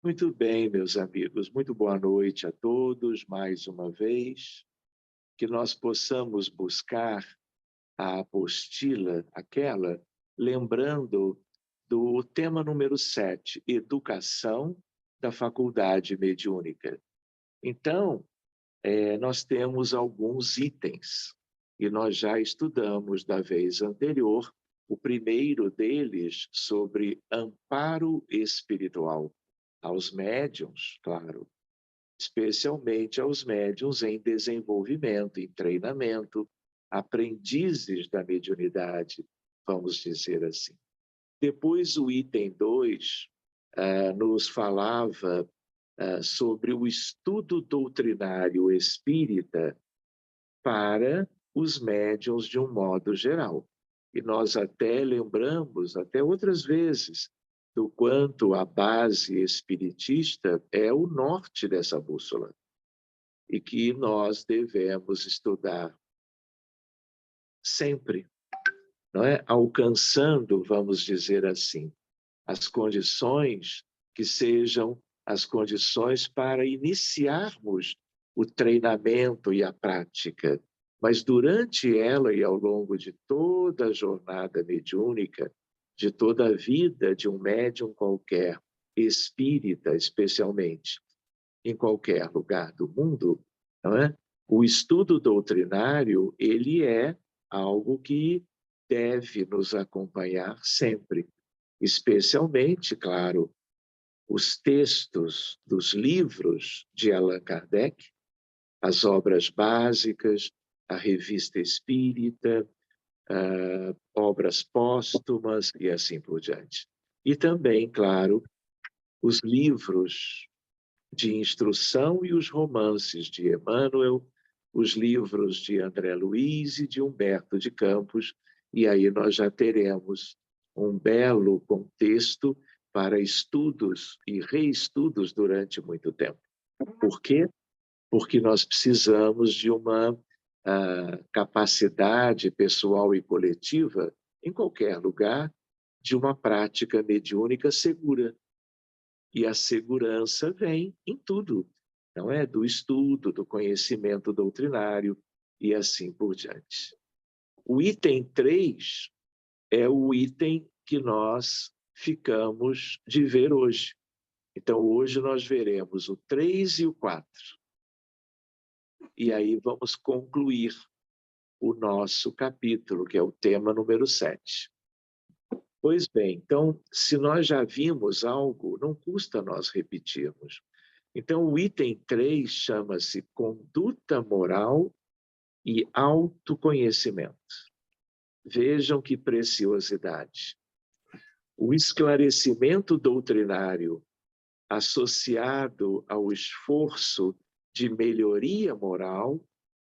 Muito bem, meus amigos, muito boa noite a todos, mais uma vez. Que nós possamos buscar a apostila, aquela, lembrando do tema número 7, Educação da Faculdade Mediúnica. Então, nós temos alguns itens, e nós já estudamos da vez anterior, o primeiro deles sobre amparo espiritual aos médiuns, claro, especialmente aos médiuns em desenvolvimento, em treinamento, aprendizes da mediunidade, vamos dizer assim. Depois, o item 2 nos falava sobre o estudo doutrinário espírita para os médiuns de um modo geral. E nós até lembramos, até outras vezes, do quanto a base espiritista é o norte dessa bússola e que nós devemos estudar sempre, não é? Alcançando, vamos dizer assim, as condições que sejam as condições para iniciarmos o treinamento e a prática. Mas durante ela e ao longo de toda a jornada mediúnica, de toda a vida de um médium qualquer, espírita especialmente, em qualquer lugar do mundo, não é? O estudo doutrinário, ele é algo que deve nos acompanhar sempre, especialmente, claro, os textos dos livros de Allan Kardec, as obras básicas, a Revista Espírita, obras póstumas e assim por diante. E também, claro, os livros de instrução e os romances de Emmanuel, os livros de André Luiz e de Humberto de Campos, e aí nós já teremos um belo contexto para estudos e reestudos durante muito tempo. Por quê? Porque nós precisamos de uma capacidade pessoal e coletiva, em qualquer lugar, de uma prática mediúnica segura. E a segurança vem em tudo, não é? Do estudo, do conhecimento doutrinário e assim por diante. O item 3 é o item que nós ficamos de ver hoje. Então, hoje nós veremos o 3 e o 4. E aí vamos concluir o nosso capítulo, que é o tema número 7. Pois bem, então, se nós já vimos algo, não custa nós repetirmos. Então, o item 3 chama-se Conduta Moral e Autoconhecimento. Vejam que preciosidade. O esclarecimento doutrinário associado ao esforço de melhoria moral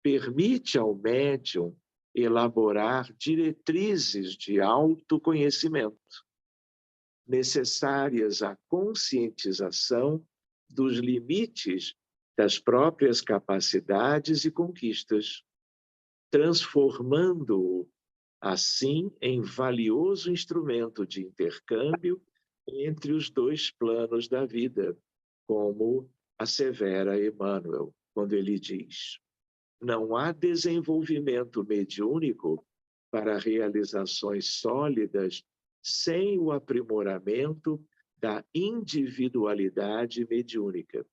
permite ao médium elaborar diretrizes de autoconhecimento necessárias à conscientização dos limites das próprias capacidades e conquistas, transformando-o, assim, em valioso instrumento de intercâmbio entre os dois planos da vida, como assevera Emmanuel, quando ele diz: não há desenvolvimento mediúnico para realizações sólidas sem o aprimoramento da individualidade mediúnica.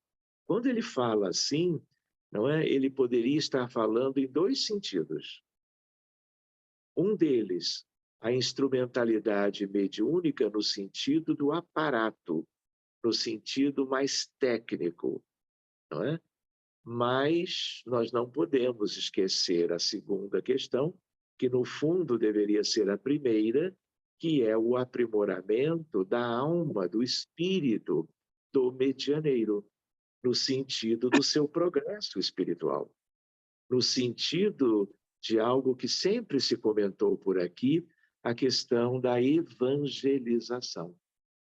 Quando ele fala assim, não é? Ele poderia estar falando em dois sentidos. Um deles, a instrumentalidade mediúnica no sentido do aparato, no sentido mais técnico, não é? Mas nós não podemos esquecer a segunda questão, que no fundo deveria ser a primeira, que é o aprimoramento da alma, do espírito do medianeiro, no sentido do seu progresso espiritual, no sentido de algo que sempre se comentou por aqui, a questão da evangelização.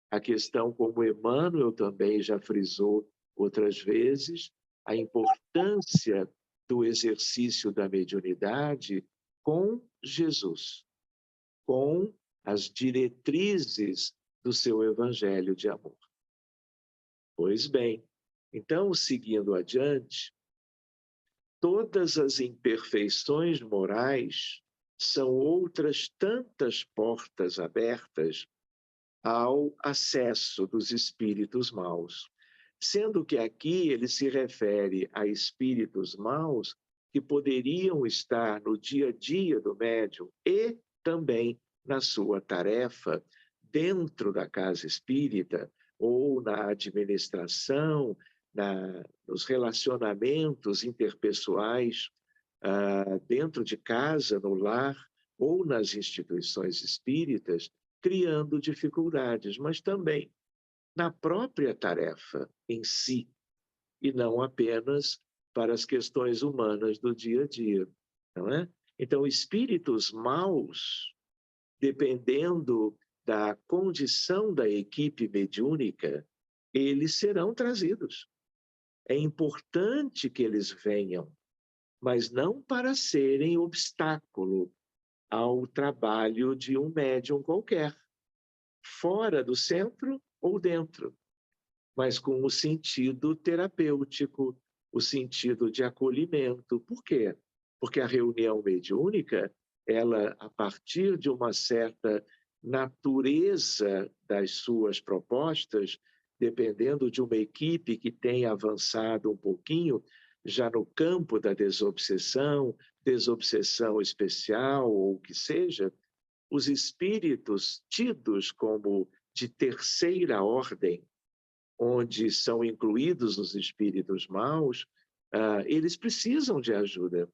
A questão, como Emmanuel também já frisou outras vezes, a importância do exercício da mediunidade com Jesus, com as diretrizes do seu evangelho de amor. Pois bem, então, seguindo adiante, todas as imperfeições morais são outras tantas portas abertas ao acesso dos espíritos maus, sendo que aqui ele se refere a espíritos maus que poderiam estar no dia a dia do médium e também na sua tarefa dentro da casa espírita ou na administração, nos relacionamentos interpessoais, dentro de casa, no lar ou nas instituições espíritas, criando dificuldades, mas também na própria tarefa em si, e não apenas para as questões humanas do dia a dia, não é? Então, espíritos maus, dependendo da condição da equipe mediúnica, eles serão trazidos. É importante que eles venham, mas não para serem obstáculo ao trabalho de um médium qualquer, fora do centro ou dentro, mas com o sentido terapêutico, o sentido de acolhimento. Por quê? Porque a reunião mediúnica, ela, a partir de uma certa natureza das suas propostas, dependendo de uma equipe que tenha avançado um pouquinho, já no campo da desobsessão, desobsessão especial ou o que seja, os espíritos tidos como de terceira ordem, onde são incluídos os espíritos maus, eles precisam de ajuda.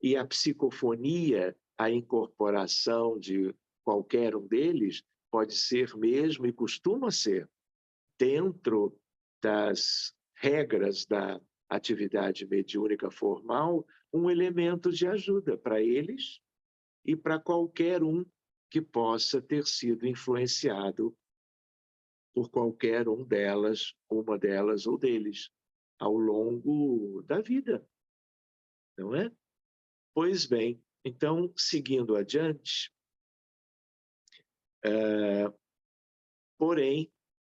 E a psicofonia, a incorporação de qualquer um deles, pode ser mesmo e costuma ser, dentro das regras da atividade mediúnica formal, um elemento de ajuda para eles e para qualquer um que possa ter sido influenciado por qualquer uma delas ou deles, ao longo da vida, não é? Pois bem, então, seguindo adiante, porém,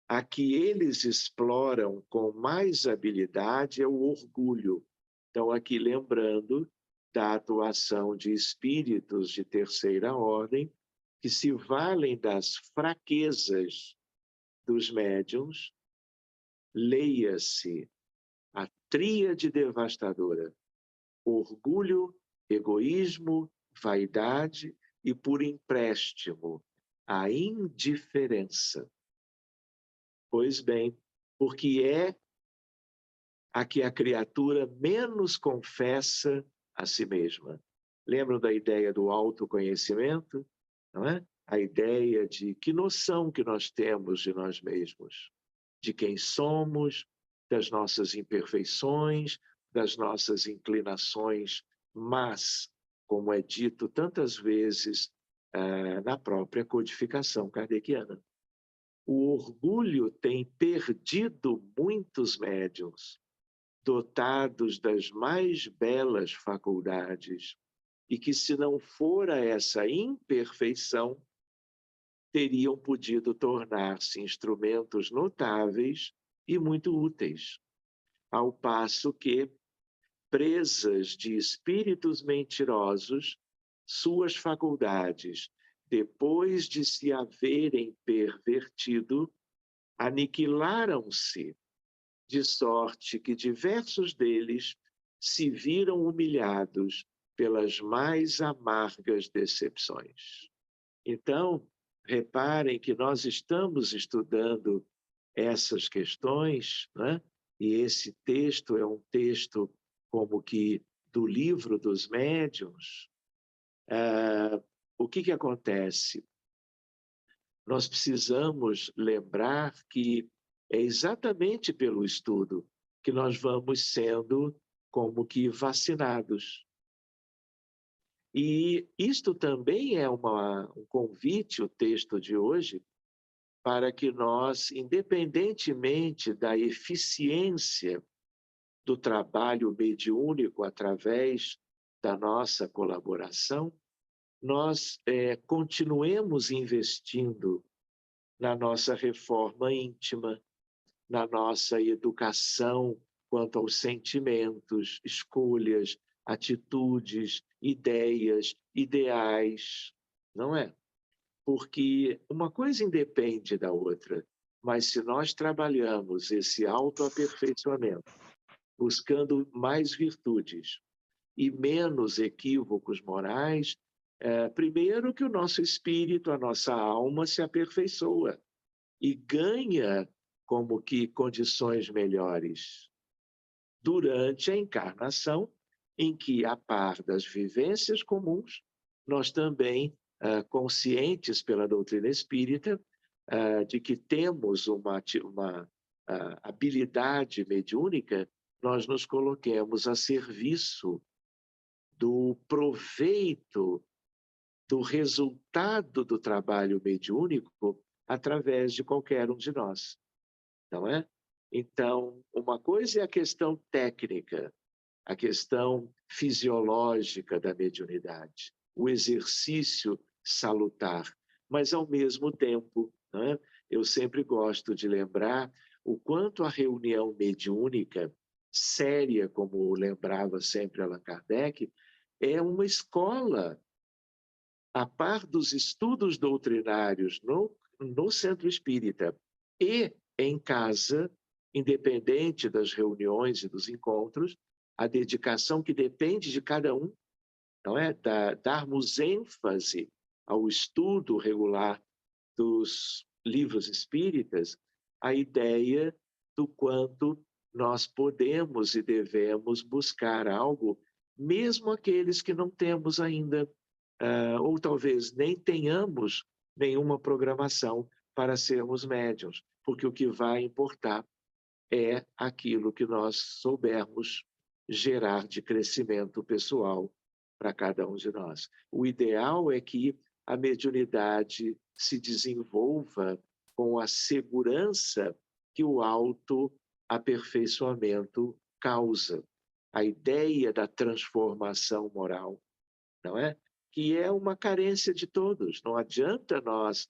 a que eles exploram com mais habilidade é o orgulho. Então, aqui lembrando da atuação de espíritos de terceira ordem, que se valem das fraquezas dos médiuns, leia-se a tríade devastadora: orgulho, egoísmo, vaidade e, por empréstimo, a indiferença. Pois bem, porque é a que a criatura menos confessa a si mesma. Lembram da ideia do autoconhecimento? Não é? A ideia de que noção que nós temos de nós mesmos, de quem somos, das nossas imperfeições, das nossas inclinações, mas, como é dito tantas vezes na própria codificação kardeciana, o orgulho tem perdido muitos médiuns, dotados das mais belas faculdades, e que, se não fora essa imperfeição, teriam podido tornar-se instrumentos notáveis e muito úteis, ao passo que, presas de espíritos mentirosos, suas faculdades, depois de se haverem pervertido, aniquilaram-se, de sorte que diversos deles se viram humilhados pelas mais amargas decepções. Então, reparem que nós estamos estudando essas questões, né? E esse texto é um texto como que do livro dos médiuns. O que acontece? Nós precisamos lembrar que é exatamente pelo estudo que nós vamos sendo como que vacinados. E isto também é um convite, o texto de hoje, para que nós, independentemente da eficiência do trabalho mediúnico através da nossa colaboração, nós continuemos investindo na nossa reforma íntima, na nossa educação quanto aos sentimentos, escolhas, atitudes, ideias, ideais, não é? Porque uma coisa independe da outra, mas se nós trabalhamos esse autoaperfeiçoamento, buscando mais virtudes e menos equívocos morais, primeiro que o nosso espírito, a nossa alma se aperfeiçoa e ganha como que condições melhores durante a encarnação, em que, a par das vivências comuns, nós também, conscientes pela doutrina espírita, de que temos uma habilidade mediúnica, nós nos coloquemos a serviço do proveito, do resultado do trabalho mediúnico através de qualquer um de nós, não é? Então, uma coisa é a questão técnica, a questão fisiológica da mediunidade, o exercício salutar, mas, ao mesmo tempo, né, eu sempre gosto de lembrar o quanto a reunião mediúnica, séria, como lembrava sempre Allan Kardec, é uma escola, a par dos estudos doutrinários no centro espírita e em casa, independente das reuniões e dos encontros, a dedicação que depende de cada um, não é? Darmos ênfase ao estudo regular dos livros espíritas, a ideia do quanto nós podemos e devemos buscar algo, mesmo aqueles que não temos ainda, ou talvez nem tenhamos nenhuma programação para sermos médiuns, porque o que vai importar é aquilo que nós soubermos gerar de crescimento pessoal para cada um de nós. O ideal é que a mediunidade se desenvolva com a segurança que o autoaperfeiçoamento causa. A ideia da transformação moral, não é? Que é uma carência de todos. Não adianta nós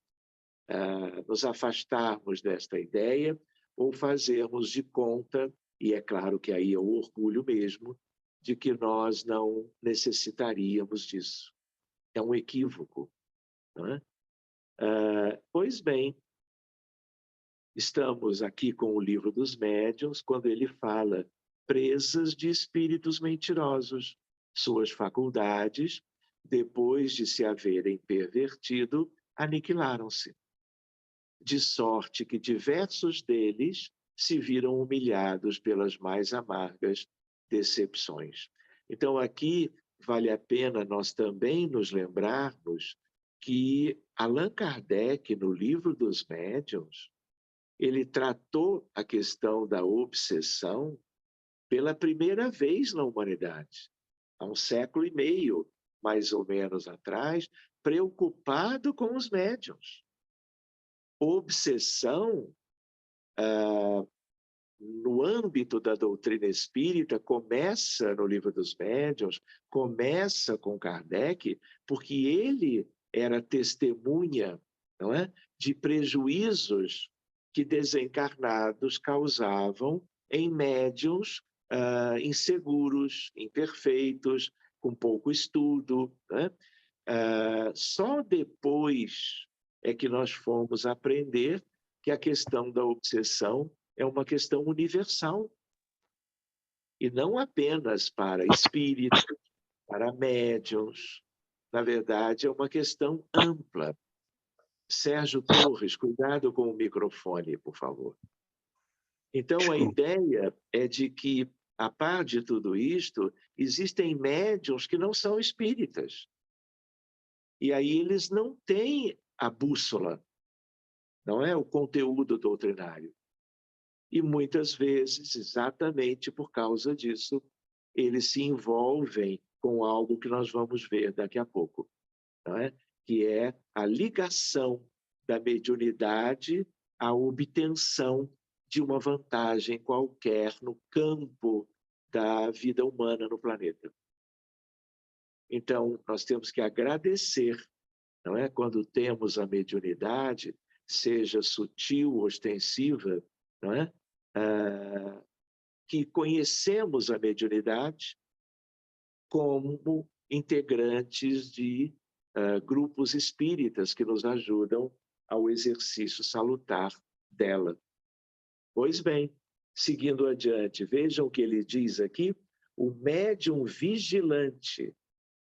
nos afastarmos desta ideia ou fazermos de conta, e é claro que aí é o orgulho mesmo, de que nós não necessitaríamos disso. É um equívoco, não é? Pois bem, estamos aqui com o Livro dos Médiuns, quando ele fala presas de espíritos mentirosos, suas faculdades, depois de se haverem pervertido, aniquilaram-se, de sorte que diversos deles se viram humilhados pelas mais amargas decepções. Então, aqui vale a pena nós também nos lembrarmos que Allan Kardec, no Livro dos Médiuns, ele tratou a questão da obsessão pela primeira vez na humanidade, há um século e meio, mais ou menos atrás, preocupado com os médiuns. Obsessão, no âmbito da doutrina espírita, começa no Livro dos Médiuns, começa com Kardec, porque ele era testemunha, não é, de prejuízos que desencarnados causavam em médiuns inseguros, imperfeitos, com pouco estudo, né? Só depois é que nós fomos aprender que a questão da obsessão é uma questão universal, e não apenas para espíritos, para médiuns. Na verdade, é uma questão ampla. Sérgio Torres, cuidado com o microfone, por favor. Então, a ideia é de que, a par de tudo isto, existem médiuns que não são espíritas. E aí eles não têm a bússola, não é o conteúdo doutrinário. E muitas vezes, exatamente por causa disso, eles se envolvem com algo que nós vamos ver daqui a pouco, não é? Que é a ligação da mediunidade à obtenção de uma vantagem qualquer no campo da vida humana no planeta. Então, nós temos que agradecer, não é? Quando temos a mediunidade, seja sutil, ostensiva, não é? que conhecemos a mediunidade como integrantes de grupos espíritas que nos ajudam ao exercício salutar dela. Pois bem, seguindo adiante, vejam o que ele diz aqui: o médium vigilante,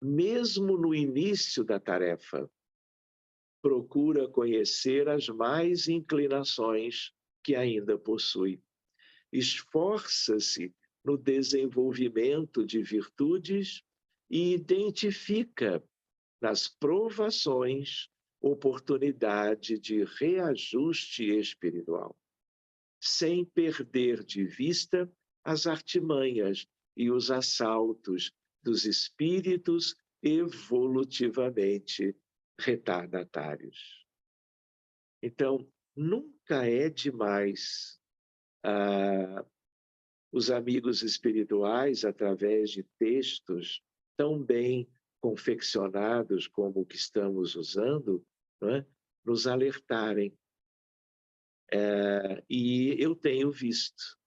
mesmo no início da tarefa, procura conhecer as mais inclinações que ainda possui. Esforça-se no desenvolvimento de virtudes e identifica nas provações oportunidade de reajuste espiritual, sem perder de vista as artimanhas e os assaltos dos espíritos evolutivamente retardatários. Então, nunca é demais os amigos espirituais, através de textos tão bem confeccionados como o que estamos usando, não é? Nos alertarem. E eu tenho visto,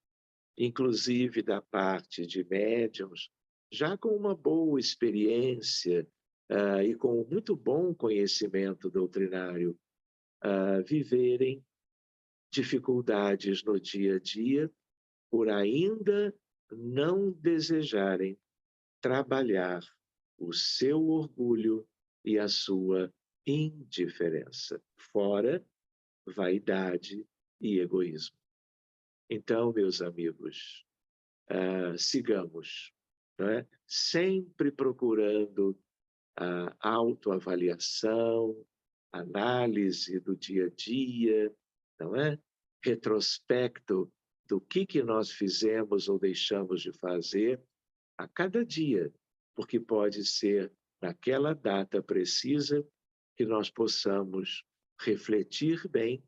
inclusive da parte de médiuns, já com uma boa experiência e com muito bom conhecimento doutrinário, viverem dificuldades no dia a dia por ainda não desejarem trabalhar o seu orgulho e a sua indiferença, fora vaidade e egoísmo. Então, meus amigos, sigamos, não é? Sempre procurando a autoavaliação, análise do dia a dia, não é? Retrospecto do que nós fizemos ou deixamos de fazer a cada dia, porque pode ser naquela data precisa que nós possamos refletir bem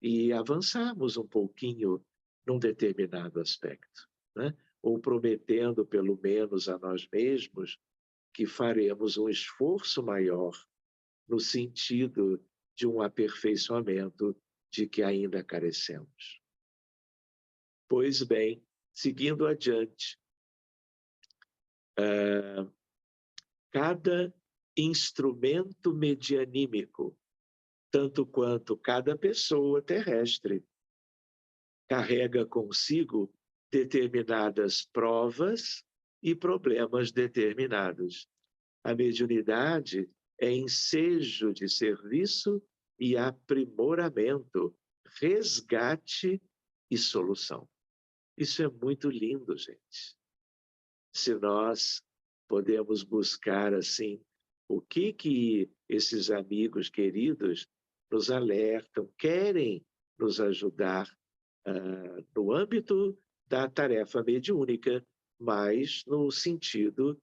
e avançarmos um pouquinho num determinado aspecto, né? Ou prometendo, pelo menos a nós mesmos, que faremos um esforço maior no sentido de um aperfeiçoamento de que ainda carecemos. Pois bem, seguindo adiante, cada instrumento medianímico, tanto quanto cada pessoa terrestre, carrega consigo determinadas provas e problemas determinados. A mediunidade é ensejo de serviço e aprimoramento, resgate e solução. Isso é muito lindo, gente. Se nós podemos buscar, assim, o que esses amigos queridos nos alertam, querem nos ajudar no âmbito da tarefa mediúnica, mas no sentido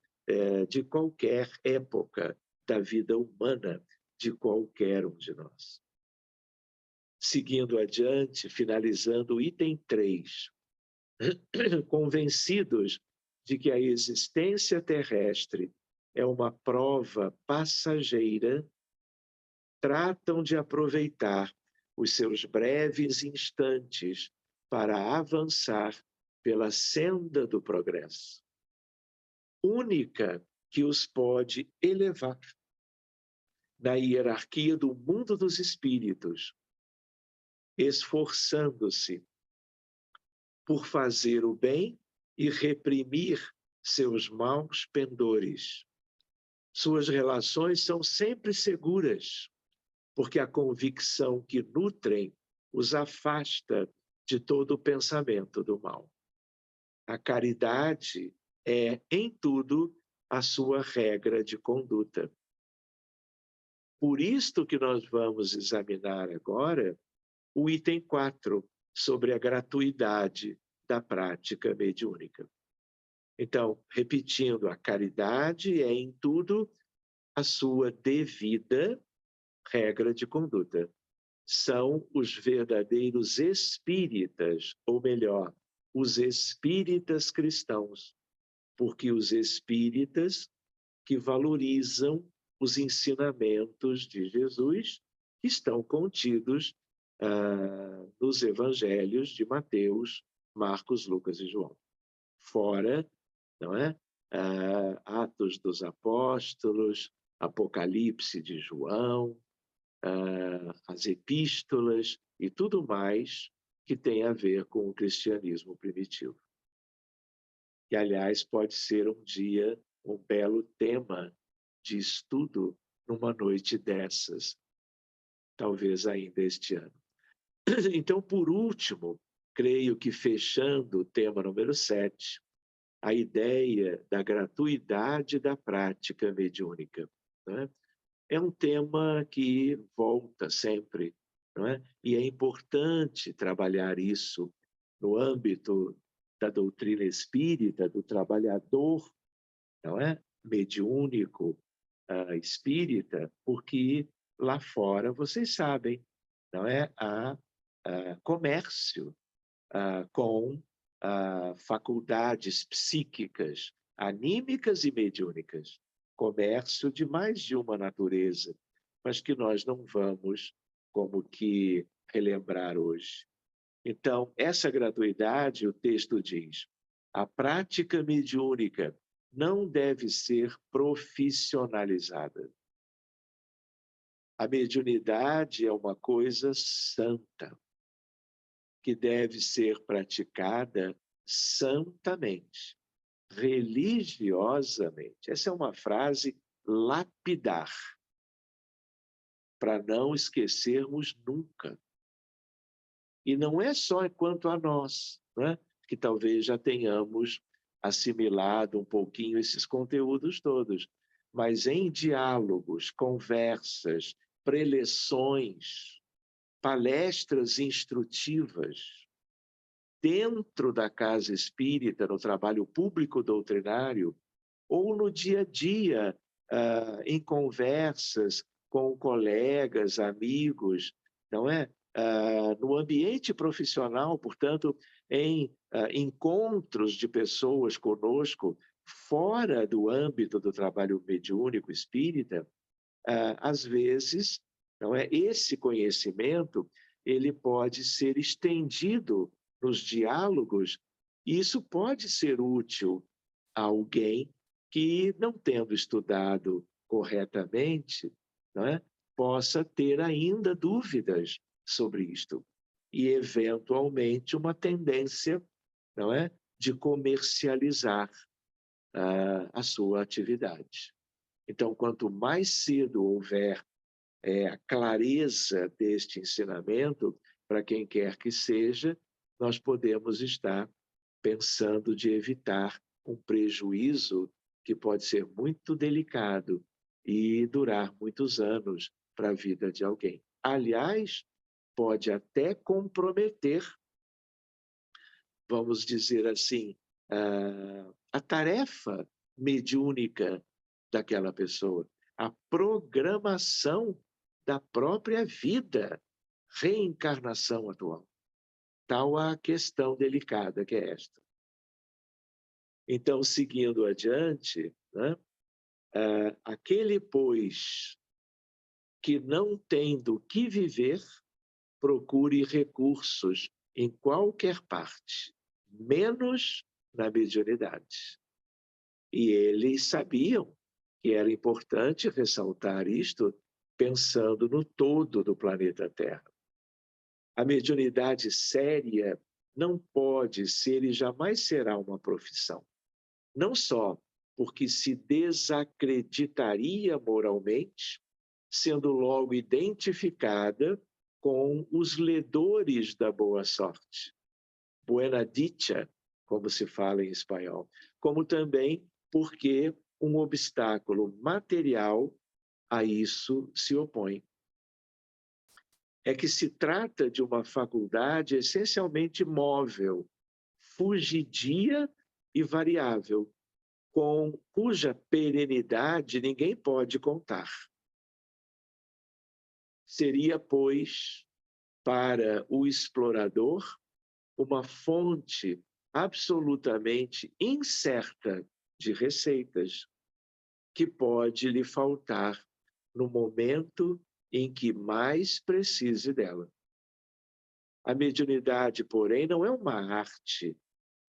de qualquer época da vida humana de qualquer um de nós. Seguindo adiante, finalizando o item 3, convencidos de que a existência terrestre é uma prova passageira, tratam de aproveitar os seus breves instantes para avançar pela senda do progresso, única que os pode elevar na hierarquia do mundo dos espíritos, esforçando-se por fazer o bem e reprimir seus maus pendores. Suas relações são sempre seguras, porque a convicção que nutrem os afasta de todo o pensamento do mal. A caridade é, em tudo, a sua regra de conduta. Por isto que nós vamos examinar agora o item 4, sobre a gratuidade da prática mediúnica. Então, repetindo, a caridade é, em tudo, a sua devida regra de conduta. São os verdadeiros espíritas, ou melhor, os espíritas cristãos, porque os espíritas que valorizam os ensinamentos de Jesus estão contidos nos evangelhos de Mateus, Marcos, Lucas e João. Fora, não é? Atos dos Apóstolos, Apocalipse de João, as epístolas e tudo mais que tem a ver com o cristianismo primitivo. Que, aliás, pode ser um dia um belo tema de estudo numa noite dessas, talvez ainda este ano. Então, por último, creio que fechando o tema número 7, a ideia da gratuidade da prática mediúnica, né? É um tema que volta sempre, não é? E é importante trabalhar isso no âmbito da doutrina espírita, do trabalhador, não é? Mediúnico, espírita, porque lá fora, vocês sabem, não é? Há comércio com faculdades psíquicas, anímicas e mediúnicas, comércio de mais de uma natureza, mas que nós não vamos como que relembrar hoje. Então, essa gratuidade, o texto diz, a prática mediúnica não deve ser profissionalizada. A mediunidade é uma coisa santa, que deve ser praticada santamente, religiosamente. Essa é uma frase lapidar, para não esquecermos nunca. E não é só quanto a nós, né? Que talvez já tenhamos assimilado um pouquinho esses conteúdos todos, mas em diálogos, conversas, preleções, palestras instrutivas, dentro da casa espírita, no trabalho público doutrinário, ou no dia a dia, em conversas com colegas, amigos, não é? No ambiente profissional, portanto, em encontros de pessoas conosco, fora do âmbito do trabalho mediúnico espírita, às vezes, não é? Esse conhecimento ele pode ser estendido nos diálogos, e isso pode ser útil a alguém que, não tendo estudado corretamente, não é? Possa ter ainda dúvidas sobre isto e, eventualmente, uma tendência, não é? De comercializar a sua atividade. Então, quanto mais cedo houver a clareza deste ensinamento, para quem quer que seja, nós podemos estar pensando de evitar um prejuízo que pode ser muito delicado e durar muitos anos para a vida de alguém. Aliás, pode até comprometer, vamos dizer assim, a tarefa mediúnica daquela pessoa, a programação da própria vida, reencarnação atual. Tal a questão delicada que é esta. Então, seguindo adiante, né, aquele, pois, que não tem do que viver, procure recursos em qualquer parte, menos na mediunidade. E eles sabiam que era importante ressaltar isto, pensando no todo do planeta Terra. A mediunidade séria não pode ser e jamais será uma profissão. Não só porque se desacreditaria moralmente, sendo logo identificada com os ledores da boa sorte, buena dicha, como se fala em espanhol, como também porque um obstáculo material a isso se opõe. É que se trata de uma faculdade essencialmente móvel, fugidia e variável, com cuja perenidade ninguém pode contar. Seria, pois, para o explorador, uma fonte absolutamente incerta de receitas, que pode lhe faltar no momento em que mais precise dela. A mediunidade, porém, não é uma arte,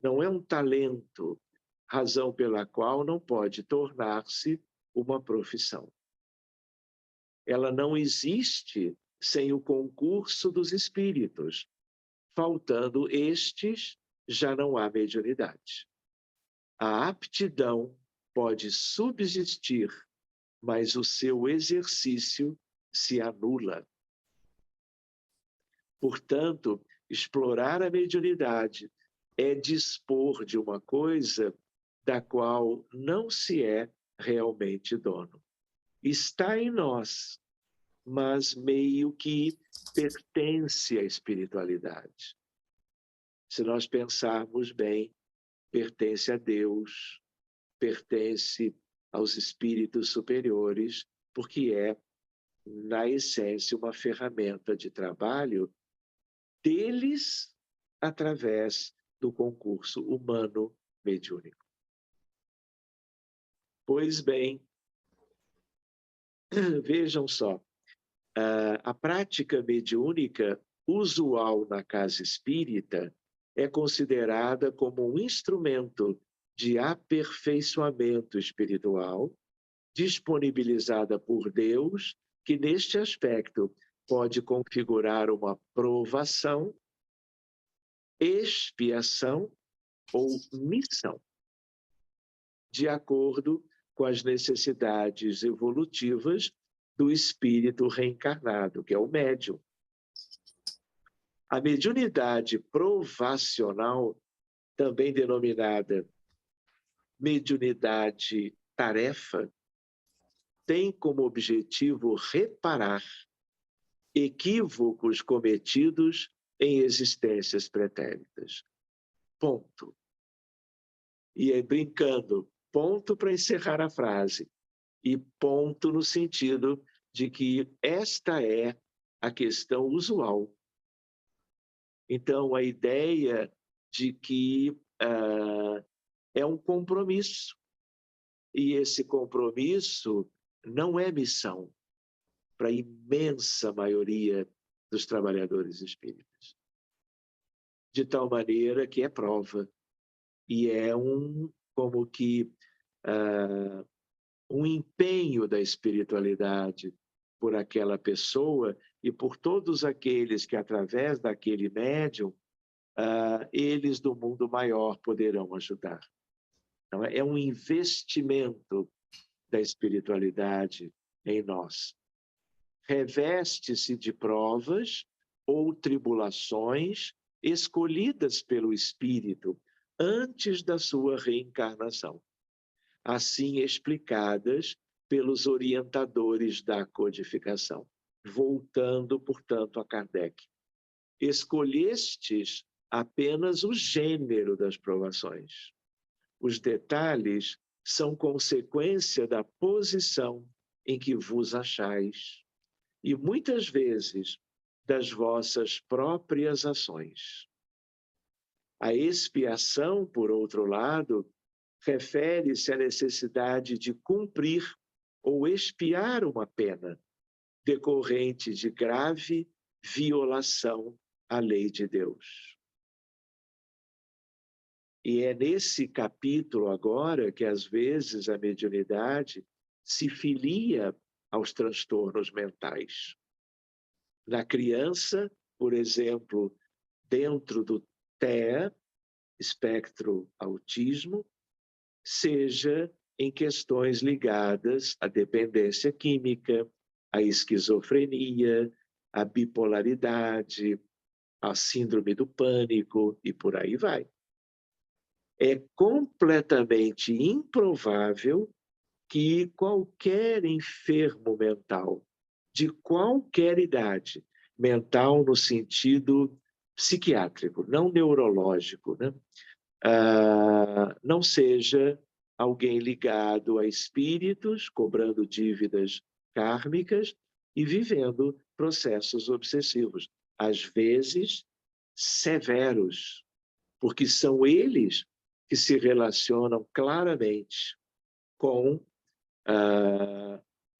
não é um talento, razão pela qual não pode tornar-se uma profissão. Ela não existe sem o concurso dos espíritos. Faltando estes, já não há mediunidade. A aptidão pode subsistir, mas o seu exercício se anula. Portanto, explorar a mediunidade é dispor de uma coisa da qual não se é realmente dono. Está em nós, mas meio que pertence à espiritualidade. Se nós pensarmos bem, pertence a Deus, pertence aos espíritos superiores, porque é, na essência, uma ferramenta de trabalho deles através do concurso humano mediúnico. Pois bem, vejam só, a prática mediúnica usual na casa espírita é considerada como um instrumento de aperfeiçoamento espiritual, disponibilizada por Deus, que neste aspecto pode configurar uma provação, expiação ou missão, de acordo com as necessidades evolutivas do espírito reencarnado, que é o médium. A mediunidade provacional, também denominada mediunidade tarefa, tem como objetivo reparar equívocos cometidos em existências pretéritas. Ponto. E aí, brincando, ponto para encerrar a frase. E ponto no sentido de que esta é a questão usual. Então, a ideia de que é um compromisso. E esse compromisso não é missão para a imensa maioria dos trabalhadores espíritas. De tal maneira que é prova. E é como que um empenho da espiritualidade por aquela pessoa e por todos aqueles que, através daquele médium, eles do mundo maior poderão ajudar. Então, é um investimento da espiritualidade em nós. Reveste-se de provas ou tribulações escolhidas pelo Espírito antes da sua reencarnação, assim explicadas pelos orientadores da codificação. Voltando, portanto, a Kardec. Escolhestes apenas o gênero das provações. Os detalhes são consequência da posição em que vos achais e, muitas vezes, das vossas próprias ações. A expiação, por outro lado, refere-se à necessidade de cumprir ou expiar uma pena decorrente de grave violação à lei de Deus. E é nesse capítulo agora que, às vezes, a mediunidade se filia aos transtornos mentais. Na criança, por exemplo, dentro do TEA, espectro autismo, seja em questões ligadas à dependência química, à esquizofrenia, à bipolaridade, à síndrome do pânico e por aí vai. É completamente improvável que qualquer enfermo mental, de qualquer idade, mental no sentido psiquiátrico, não neurológico, né? Não seja alguém ligado a espíritos, cobrando dívidas kármicas e vivendo processos obsessivos, às vezes severos, porque são eles que se relacionam claramente com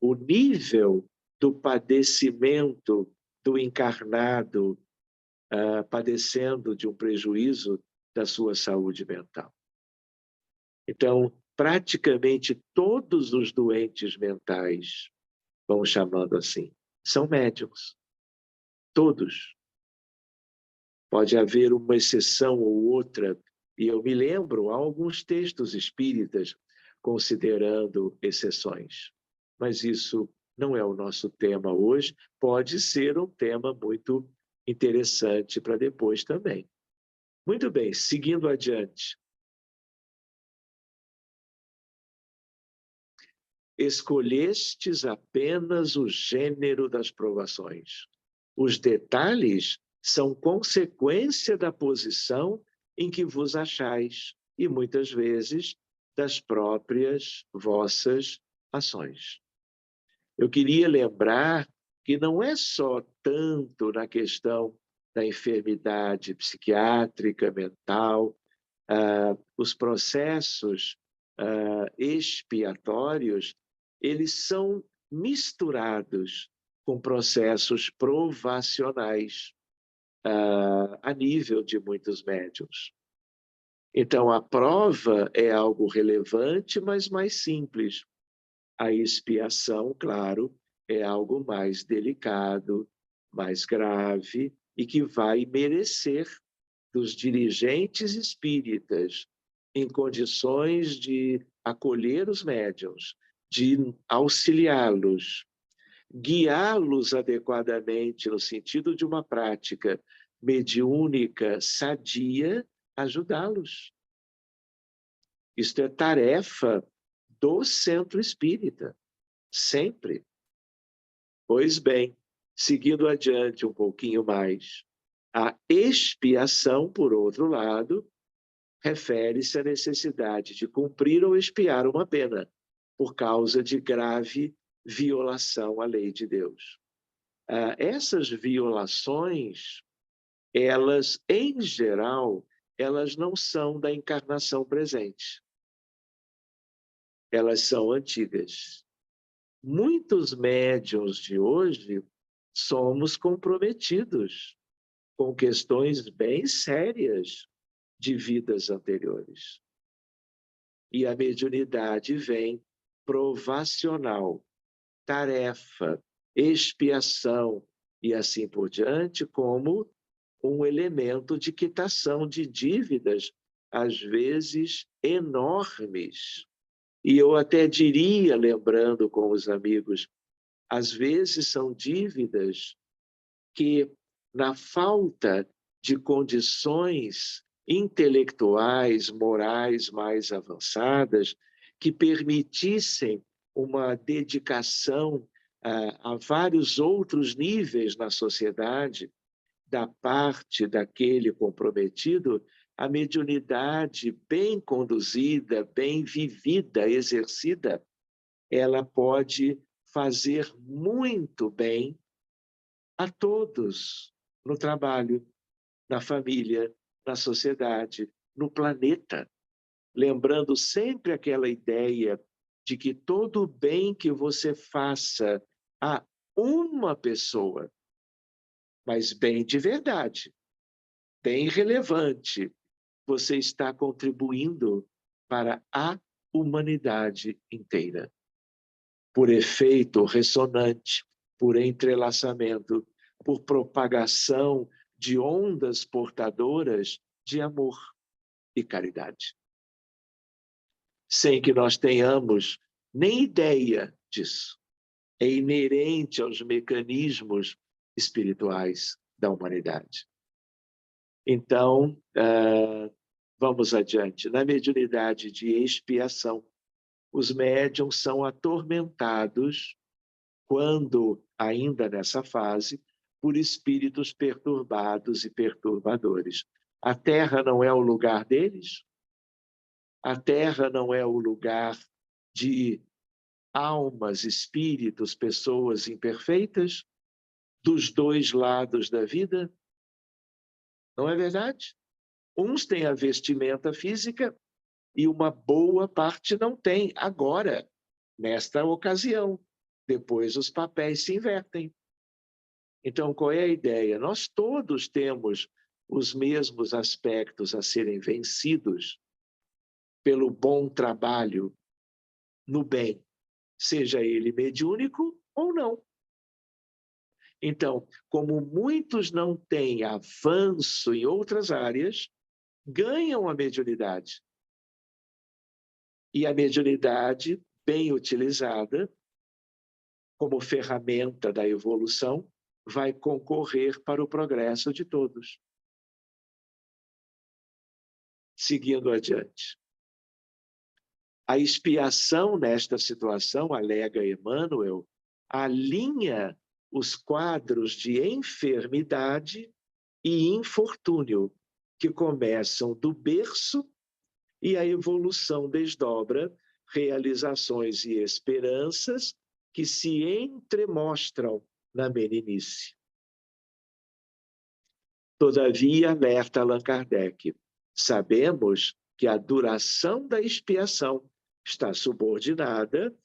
o nível do padecimento do encarnado padecendo de um prejuízo da sua saúde mental. Então, praticamente todos os doentes mentais, vamos chamando assim, são médiums. Todos. Pode haver uma exceção ou outra, e eu me lembro, há alguns textos espíritas considerando exceções. Mas isso não é o nosso tema hoje, pode ser um tema muito interessante para depois também. Muito bem, seguindo adiante. Escolhestes apenas o gênero das provações. Os detalhes são consequência da posição em que vos achais e, muitas vezes, das próprias vossas ações. Eu queria lembrar que não é só tanto na questão da enfermidade psiquiátrica, mental, os processos expiatórios, eles são misturados com processos provacionais a nível de muitos médiuns. Então, a prova é algo relevante, mas mais simples. A expiação, claro, é algo mais delicado, mais grave e que vai merecer dos dirigentes espíritas em condições de acolher os médiuns, de auxiliá-los, guiá-los adequadamente no sentido de uma prática mediúnica sadia, ajudá-los. Isto é tarefa do centro espírita, sempre. Pois bem, seguindo adiante um pouquinho mais, a expiação, por outro lado, refere-se à necessidade de cumprir ou expiar uma pena por causa de grave violação à lei de Deus. Essas violações, elas, em geral, elas não são da encarnação presente. Elas são antigas. Muitos médiuns de hoje somos comprometidos com questões bem sérias de vidas anteriores. E a mediunidade vem provacional, tarefa, expiação e assim por diante, como um elemento de quitação de dívidas, às vezes enormes. E eu até diria, lembrando com os amigos, às vezes são dívidas que, na falta de condições intelectuais, morais mais avançadas, que permitissem uma dedicação a vários outros níveis na sociedade, da parte daquele comprometido, a mediunidade bem conduzida, bem vivida, exercida, ela pode fazer muito bem a todos, no trabalho, na família, na sociedade, no planeta. Lembrando sempre aquela ideia de que todo o bem que você faça a uma pessoa, mas bem de verdade, bem relevante, você está contribuindo para a humanidade inteira. Por efeito ressonante, por entrelaçamento, por propagação de ondas portadoras de amor e caridade. Sem que nós tenhamos nem ideia disso. É inerente aos mecanismos espirituais da humanidade. Então, vamos adiante. Na mediunidade de expiação, os médiuns são atormentados quando, ainda nessa fase, por espíritos perturbados e perturbadores. A Terra não é o lugar deles? A Terra não é o lugar de almas, espíritos, pessoas imperfeitas, dos dois lados da vida? Não é verdade? Uns têm a vestimenta física e uma boa parte não tem, agora, nesta ocasião. Depois os papéis se invertem. Então, qual é a ideia? Nós todos temos os mesmos aspectos a serem vencidos pelo bom trabalho no bem, seja ele mediúnico ou não. Então, como muitos não têm avanço em outras áreas, ganham a mediunidade. E a mediunidade, bem utilizada, como ferramenta da evolução, vai concorrer para o progresso de todos. Seguindo adiante. A expiação nesta situação, alega Emmanuel, alinha os quadros de enfermidade e infortúnio, que começam do berço e a evolução desdobra realizações e esperanças que se entremostram na meninice. Todavia, alerta Allan Kardec, sabemos que a duração da expiação está subordinada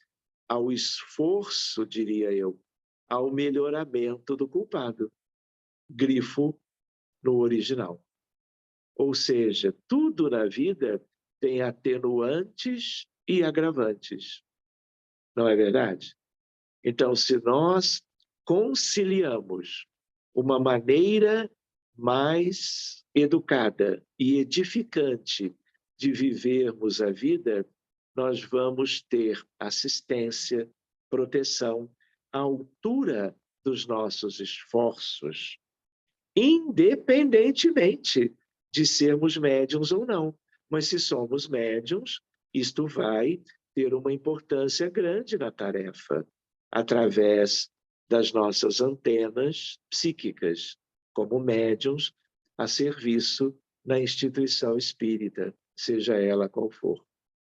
ao esforço, diria eu, ao melhoramento do culpado. Grifo no original. Ou seja, tudo na vida tem atenuantes e agravantes. Não é verdade? Então, se nós conciliamos uma maneira mais educada e edificante de vivermos a vida, nós vamos ter assistência, proteção à altura dos nossos esforços, independentemente de sermos médiuns ou não. Mas se somos médiuns, isto vai ter uma importância grande na tarefa, através das nossas antenas psíquicas, como médiuns a serviço na instituição espírita, seja ela qual for.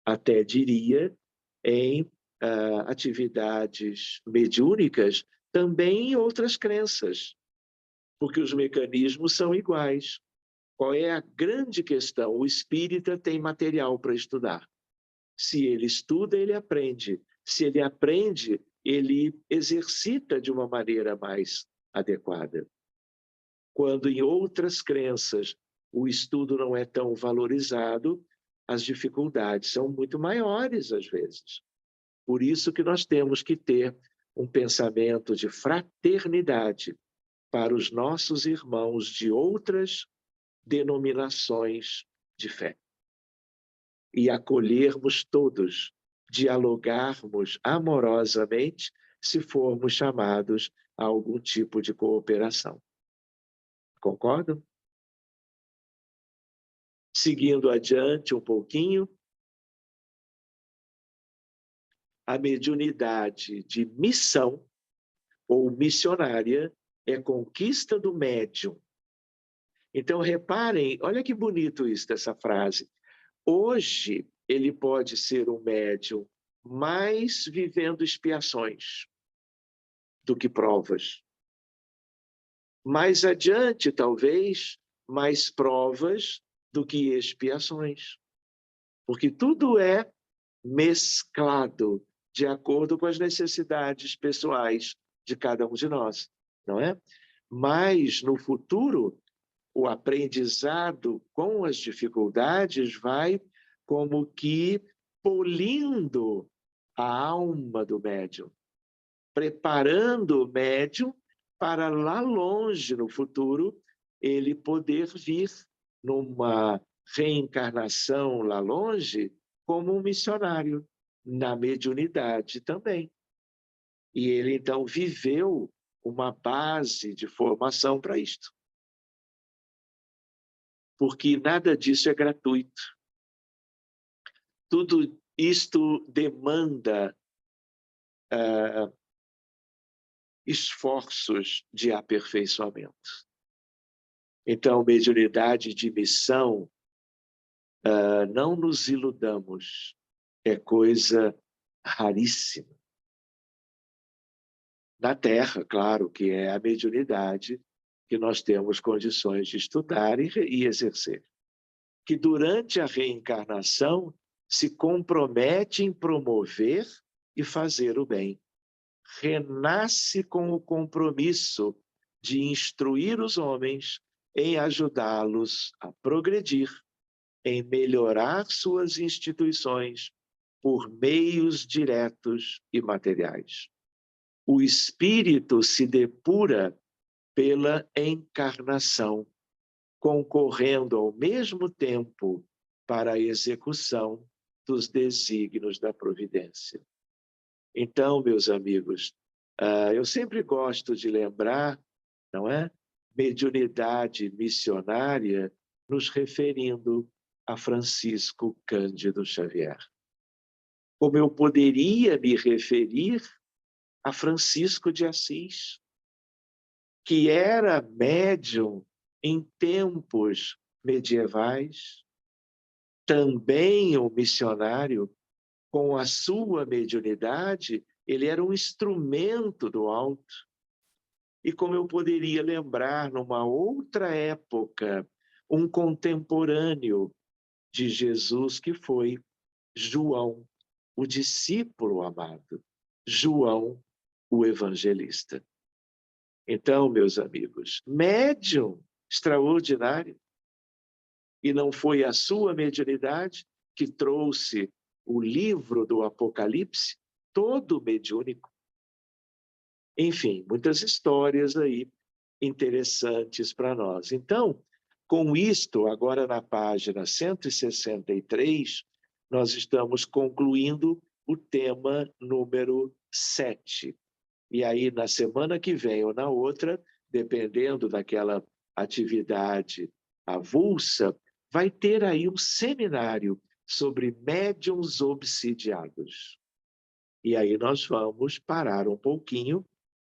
Até diria em atividades mediúnicas, também em outras crenças, porque os mecanismos são iguais. Qual é a grande questão? O espírita tem material para estudar. Se ele estuda, ele aprende. Se ele aprende, ele exercita de uma maneira mais adequada. Quando em outras crenças o estudo não é tão valorizado, as dificuldades são muito maiores às vezes. Por isso que nós temos que ter um pensamento de fraternidade para os nossos irmãos de outras denominações de fé. E acolhermos todos, dialogarmos amorosamente, se formos chamados a algum tipo de cooperação. Concordam? Seguindo adiante um pouquinho, a mediunidade de missão ou missionária é conquista do médium. Então, reparem, olha que bonito isso dessa frase. Hoje, ele pode ser um médium mais vivendo expiações do que provas. Mais adiante, talvez, mais provas do que expiações. Porque tudo é mesclado de acordo com as necessidades pessoais de cada um de nós, não é? Mas, no futuro, o aprendizado com as dificuldades vai como que polindo a alma do médium, preparando o médium para lá longe, no futuro, ele poder vir numa reencarnação lá longe como um missionário, na mediunidade também. E ele, então, viveu uma base de formação para isto. Porque nada disso é gratuito. Tudo isto demanda esforços de aperfeiçoamento. Então, mediunidade de missão, não nos iludamos, é coisa raríssima. Na Terra, claro, que é a mediunidade que nós temos condições de estudar e exercer. Que durante a reencarnação se compromete em promover e fazer o bem. Renasce com o compromisso de instruir os homens, em ajudá-los a progredir, em melhorar suas instituições por meios diretos e materiais. O espírito se depura pela encarnação, concorrendo ao mesmo tempo para a execução dos desígnios da providência. Então, meus amigos, eu sempre gosto de lembrar, não é? Mediunidade missionária, nos referindo a Francisco Cândido Xavier. Como eu poderia me referir a Francisco de Assis, que era médium em tempos medievais, também um missionário, com a sua mediunidade, ele era um instrumento do alto. E como eu poderia lembrar, numa outra época, um contemporâneo de Jesus, que foi João, o discípulo amado, João, o evangelista. Então, meus amigos, médium extraordinário. E não foi a sua mediunidade que trouxe o livro do Apocalipse, todo mediúnico. Enfim, muitas histórias aí interessantes para nós. Então, com isto, agora na página 163, nós estamos concluindo o tema número 7. E aí, na semana que vem ou na outra, dependendo daquela atividade avulsa, vai ter aí um seminário sobre médiuns obsidiados. E aí nós vamos parar um pouquinho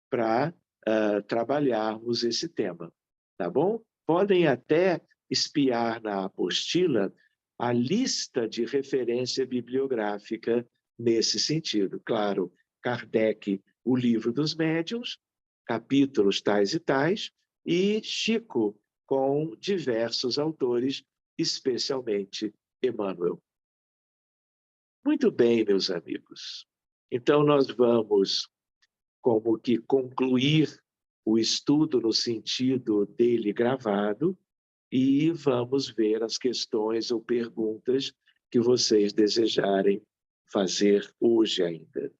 para trabalharmos esse tema, tá bom? Podem até espiar na apostila a lista de referência bibliográfica nesse sentido. Claro, Kardec, o Livro dos Médiuns, capítulos tais e tais, e Chico, com diversos autores, especialmente Emmanuel. Muito bem, meus amigos. Então, nós vamos como que concluir o estudo no sentido dele gravado e vamos ver as questões ou perguntas que vocês desejarem fazer hoje ainda.